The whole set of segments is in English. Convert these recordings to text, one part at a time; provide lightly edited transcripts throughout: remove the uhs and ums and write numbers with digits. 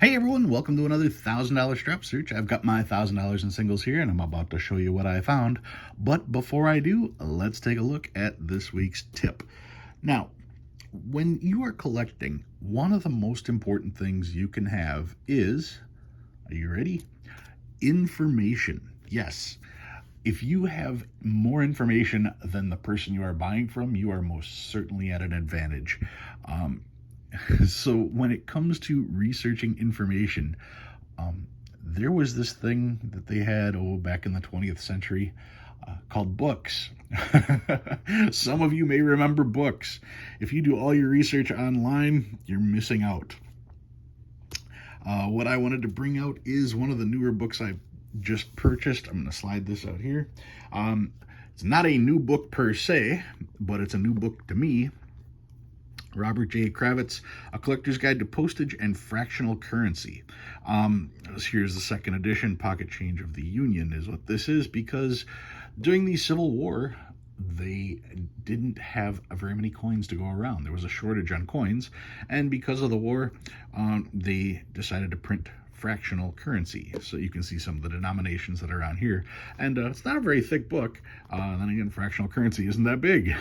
Hey everyone, welcome to another $1,000 strap search. I've got my $1,000 in singles here and I'm about to show you what I found. But before I do, let's take a look at this week's tip. Now, when you are collecting, one of the most important things you can have is, are you ready? Information. Yes. If you have more information than the person you are buying from, you are most certainly at an advantage. So when it comes to researching information, there was this thing that they had back in the 20th century called books. Some of you may remember books. If you do all your research online, you're missing out. What I wanted to bring out is one of the newer books I just purchased. I'm going to slide this out here. It's not a new book per se, but it's a new book to me. Robert J. Kravitz, A Collector's Guide to Postage and Fractional Currency. Here's the second edition. Pocket Change of the Union is what this is, because during the Civil War, they didn't have very many coins to go around. There was a shortage on coins, and because of the war, they decided to print fractional currency. So you can see some of the denominations that are on here. And it's not a very thick book. Then again, fractional currency isn't that big.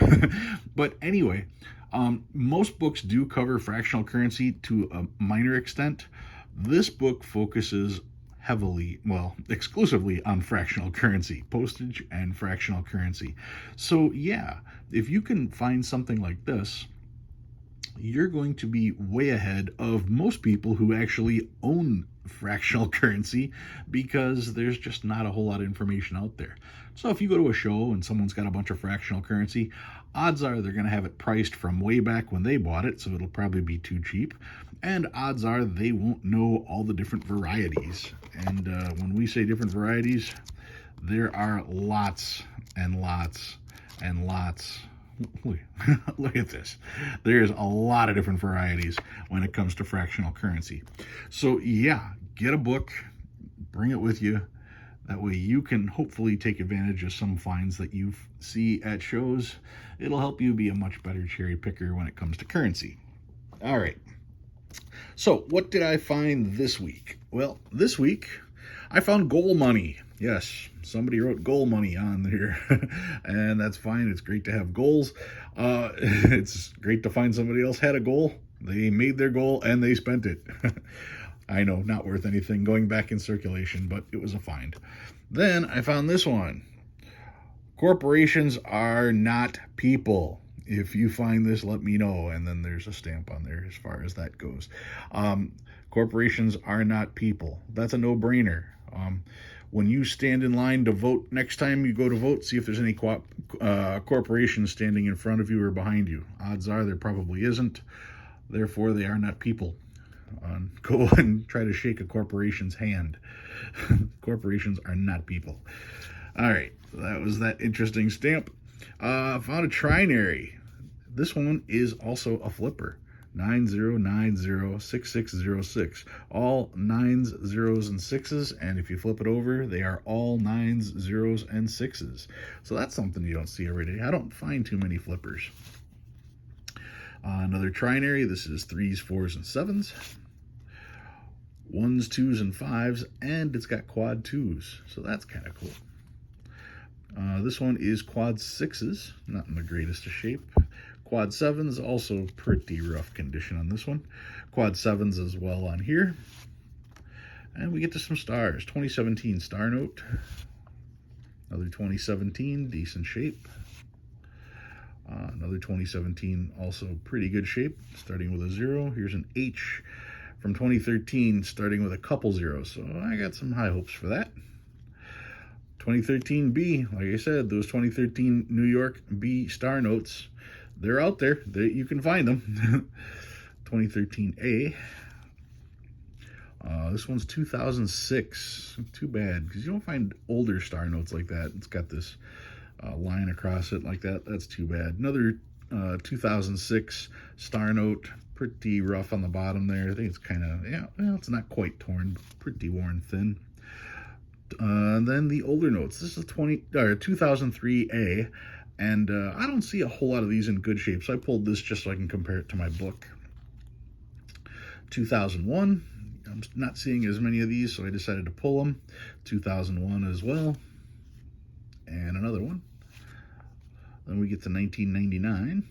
But anyway, most books do cover fractional currency to a minor extent. This book focuses heavily, well, exclusively on fractional currency, postage and fractional currency. So yeah, if you can find something like this, you're going to be way ahead of most people who actually own fractional currency, because there's just not a whole lot of information out there. So if you go to a show and someone's got a bunch of fractional currency, odds are they're going to have it priced from way back when they bought it, so it'll probably be too cheap. And odds are they won't know all the different varieties. And when we say different varieties, there are lots and lots and lots. Look at this. There's a lot of different varieties when it comes to fractional currency. So yeah, get a book, bring it with you. That way you can hopefully take advantage of some finds that you see at shows. It'll help you be a much better cherry picker when it comes to currency. All right. So what did I find this week? Well, this week I found gold money. Yes, somebody wrote gold money on here, and that's fine. It's great to have goals. It's great to find somebody else had a goal. They made their goal and they spent it. I know, not worth anything, going back in circulation, but it was a find. Then I found this one. Corporations are not people. If you find this, let me know. And then there's a stamp on there as far as that goes. Corporations are not people. That's a no-brainer. When you stand in line to vote, next time you go to vote, see if there's any corporations standing in front of you or behind you. Odds are there probably isn't. Therefore, they are not people. Go and try to shake a corporation's hand. Corporations are not people. All right, so that was that interesting stamp. Found a trinary. This one is also a flipper. 90906606. All 9s, 0s, and 6s, and if you flip it over, they are all 9s, 0s, and 6s. So that's something you don't see every day. I don't find too many flippers. Another trinary. This is 3s, 4s, and 7s. 1s, 2s, and 5s, and it's got quad 2s, so that's kind of cool. This one is quad 6s, not in the greatest of shape. Quad 7s, also pretty rough condition on this one. Quad 7s as well on here. And we get to some stars. 2017 star note. Another 2017, decent shape. Another 2017, also pretty good shape, starting with a 0. Here's an H from 2013, starting with a couple zeros. So I got some high hopes for that. 2013 B, like I said, those 2013 New York B star notes, they're out there. You can find them. 2013 A. This one's 2006. Too bad, because you don't find older star notes like that. It's got this line across it like that. That's too bad. Another 2006 star note. Pretty rough on the bottom there. I think it's kind of, yeah, well, it's not quite torn, but pretty worn thin. Then the older notes. This is 2003 A. And I don't see a whole lot of these in good shape, so I pulled this just so I can compare it to my book. 2001, I'm not seeing as many of these, so I decided to pull them. 2001 as well, and another one. Then we get to 1999,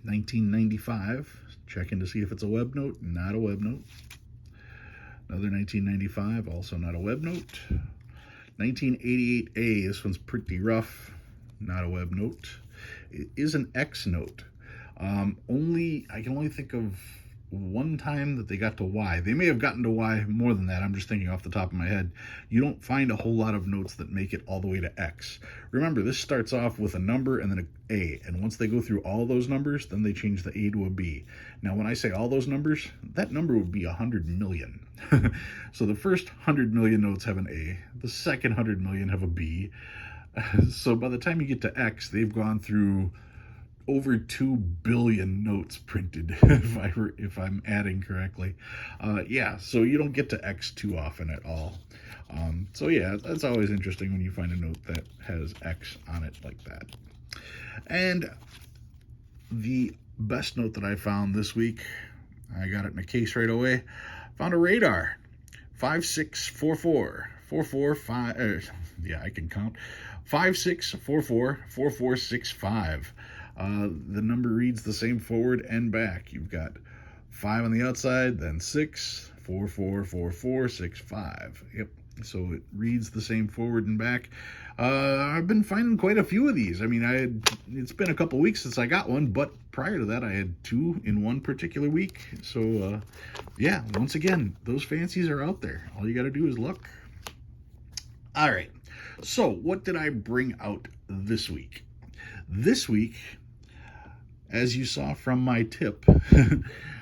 1995, checking to see if it's a web note, not a web note. Another 1995, also not a web note. 1988A, this one's pretty rough, not a web note. It is an X note. I can only think of one time that they got to Y. They may have gotten to Y more than that. I'm just thinking off the top of my head. You don't find a whole lot of notes that make it all the way to X. Remember, this starts off with a number and then an A, and once they go through all those numbers, then they change the A to a B. Now, when I say all those numbers, that number would be 100 million. So the first 100 million notes have an A. The second 100 million have a B. So by the time you get to X, they've gone through over 2 billion notes printed, if I'm adding correctly. Yeah, so you don't get to X too often at all. So yeah, that's always interesting when you find a note that has X on it like that. And the best note that I found this week, I got it in a case right away, found a radar. 5644 445, yeah, I can count. 5644 4465. The number reads the same forward and back. You've got 5 on the outside, then 6, 4, 4, 4, 4, 6, 5. Yep. So it reads the same forward and back. I've been finding quite a few of these. I mean, it's been a couple weeks since I got one, but prior to that, I had 2 in one particular week. So, yeah, once again, those fancies are out there. All you got to do is look. All right. So what did I bring out this week? This week, as you saw from my tip,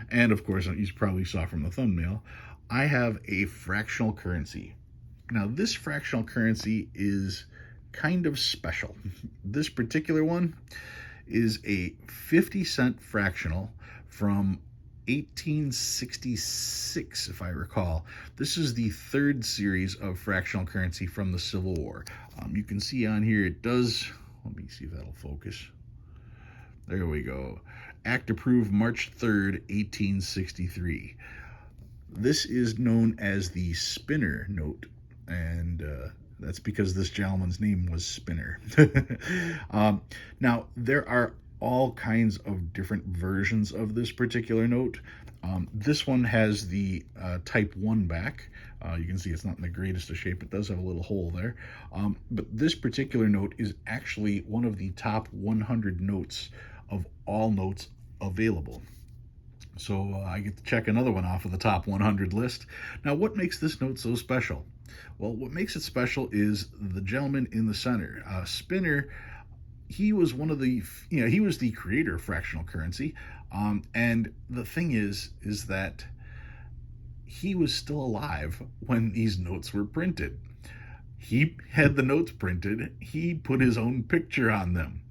and of course you probably saw from the thumbnail, I have a fractional currency. Now this fractional currency is kind of special. This particular one is a 50-cent fractional from 1866, if I recall. This is the 3rd series of fractional currency from the Civil War. You can see on here it does, let me see if that'll focus. There we go. Act approved March 3rd, 1863. This is known as the Spinner note, and that's because this gentleman's name was Spinner. Now, there are all kinds of different versions of this particular note. This one has the type 1 back. You can see it's not in the greatest of shape. It does have a little hole there. But this particular note is actually one of the top 100 notes of all notes available. So I get to check another one off of the top 100 list. Now, what makes this note so special? Well, what makes it special is the gentleman in the center. Spinner, he was one of the, he was the creator of fractional currency. And the thing is that he was still alive when these notes were printed. He had the notes printed. He put his own picture on them.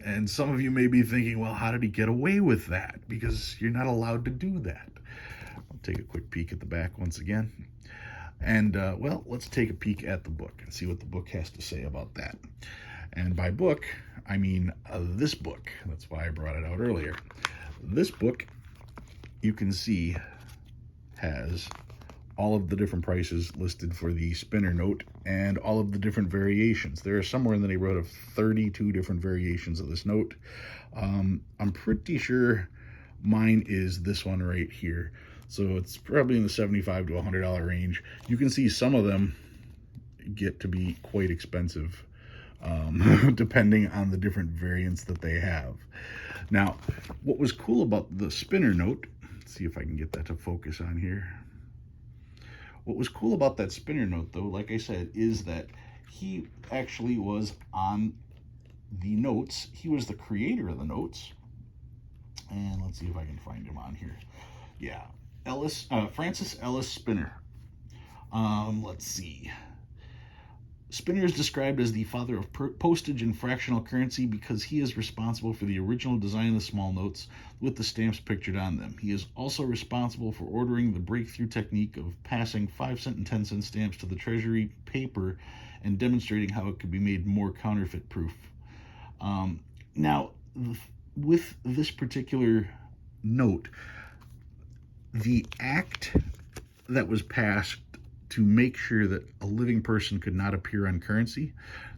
And some of you may be thinking, well, how did he get away with that? Because you're not allowed to do that. I'll take a quick peek at the back once again. And, well, let's take a peek at the book and see what the book has to say about that. And by book, I mean this book. That's why I brought it out earlier. This book, you can see, has all of the different prices listed for the Spinner note and all of the different variations. There are somewhere in the neighborhood of 32 different variations of this note. I'm pretty sure mine is this one right here. So it's probably in the $75 to $100 range. You can see some of them get to be quite expensive, depending on the different variants that they have. Now, what was cool about the Spinner note, let's see if I can get that to focus on here. What was cool about that Spinner note, though, like I said, is that he actually was on the notes. He was the creator of the notes. And let's see if I can find him on here. Yeah, Francis Ellis Spinner. Let's see. Spinner is described as the father of postage and fractional currency because he is responsible for the original design of the small notes with the stamps pictured on them. He is also responsible for ordering the breakthrough technique of passing 5-cent and 10-cent stamps to the Treasury paper and demonstrating how it could be made more counterfeit proof. Now, with this particular note, The act that was passed to make sure that a living person could not appear on currency,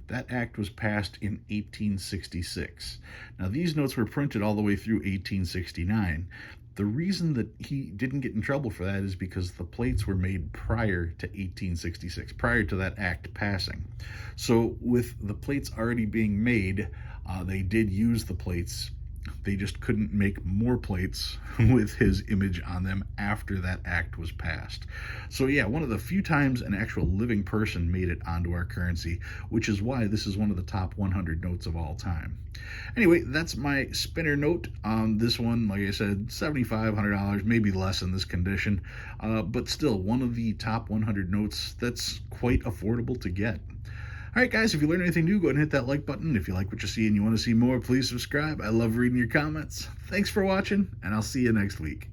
that act was passed in 1866. Now, these notes were printed all the way through 1869. The reason that he didn't get in trouble for that is because the plates were made prior to 1866, prior to that act passing. So with the plates already being made, they did use the plates. They just couldn't make more plates with his image on them after that act was passed. So yeah, one of the few times an actual living person made it onto our currency, which is why this is one of the top 100 notes of all time. Anyway, that's my spinner note on this one. Like I said, $7,500, maybe less in this condition, but still one of the top 100 notes that's quite affordable to get. All right, guys, if you learned anything new, go ahead and hit that like button. If you like what you see and you want to see more, please subscribe. I love reading your comments. Thanks for watching, and I'll see you next week.